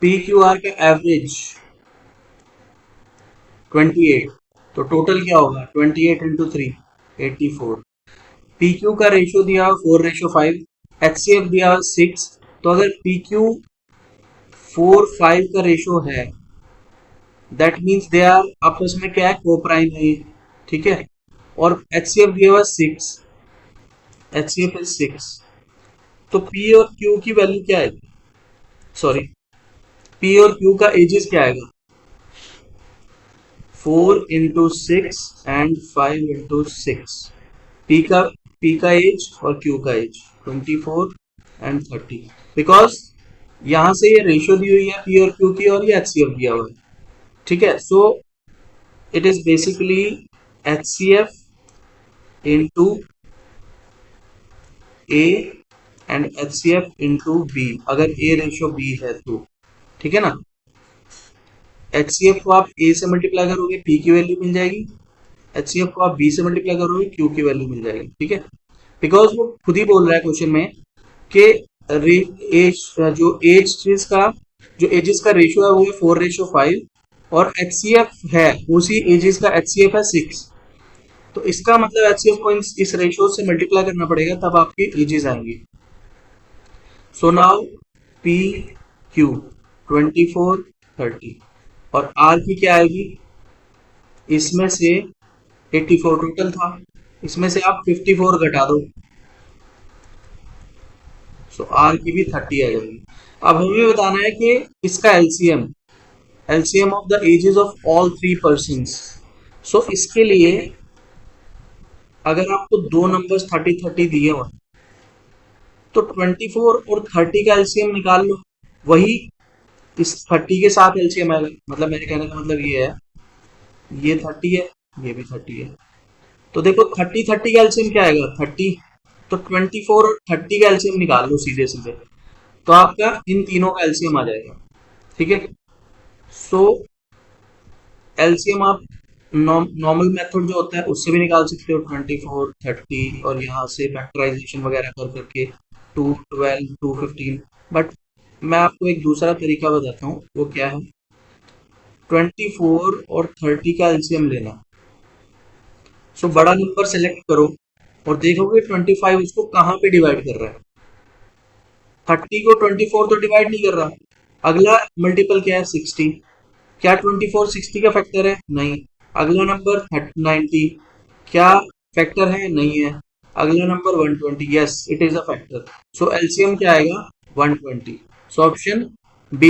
P Q R का average 28, तो total क्या होगा 28 इंटू 3 84। पी क्यू का रेशियो दिया हुआ 4:5, एच सी एफ दिया हुआ 6। तो अगर पी क्यू 4:5 का रेशियो है, दैट मीन्स दे आर आपस में क्या है, को प्राइम है ये, ठीक है। और एच सी एफ दिया हुआ 6, एच सी एफ इज 6। तो पी और क्यू की वैल्यू क्या है, सॉरी, पी और क्यू का एजेस क्या आएगा, 4 into 6 एंड 5 into 6। पी का एज और क्यू का एज 24 एंड 30, बिकॉज यहां से ये रेशियो दी हुई है पी और क्यू की, और ये एच सी एफ दिया हुआ है, ठीक है। So it is basically H C F into A and H C F into B, अगर ए रेशियो बी है तो, ठीक है ना। एच सी एफ को आप ए से मल्टीप्लाई करोगे पी की वैल्यू मिल जाएगी, एच सी एफ को आप बी से मल्टीप्लाई करोगे क्यू की वैल्यू मिल जाएगी, ठीक है। बिकॉज वो खुद ही बोल रहा है क्वेश्चन में कि एज जो एज का जो एजेस का रेशियो है वो है 4:5, और एच सी एफ है उसी एजेस का एच सी एफ है 6। तो इसका मतलब एच सी एफ को इस रेशियो से मल्टीप्लाई करना पड़ेगा, तब आपकी एजेस आएंगी। सो नाउ पी क्यू 24 30, और आर की क्या आएगी, इसमें से 84 टोटल था, इसमें से आप 54 घटा दो, सो आर की भी 30 आ जाएगी। अब हमें बताना है कि इसका LCM, LCM of the ages of all 3 persons. So इसके लिए अगर आपको दो नंबर्स 30-30 दिए हुए, तो 24 और 30 का एलसीएम निकाल लो, वही इस 30 के साथ एलसीएम आएगा। मतलब मेरे कहने का मतलब ये है, ये 30 है, ये भी 30 है, तो देखो 30-30 का एलसीएम क्या आएगा 30, तो 24 और 30 का एलसीएम निकाल लो सीधे सीधे, तो आपका इन तीनों का एलसीएम आ जाएगा, ठीक है। सो एलसीएम आप नॉर्मल मेथड जो होता है उससे भी निकाल सकते हो, 24 30, और यहाँ से फैक्टराइजेशन वगैरह कर करके 2 12 2 15। बट मैं आपको एक दूसरा तरीका बताता हूँ, वो क्या है, 24 और 30 का एलसीएम लेना। सो बड़ा नंबर सेलेक्ट करो और देखोगे 25 इसको कहाँ पे डिवाइड कर रहा है, 30 को 24 तो डिवाइड नहीं कर रहा। अगला मल्टीपल क्या है 60, क्या 24 60 का फैक्टर है, नहीं। अगला नंबर 90, क्या फैक्टर है, नहीं है। अगला number 120, yes it is a factor. So LCM क्या आएगा 120। So option B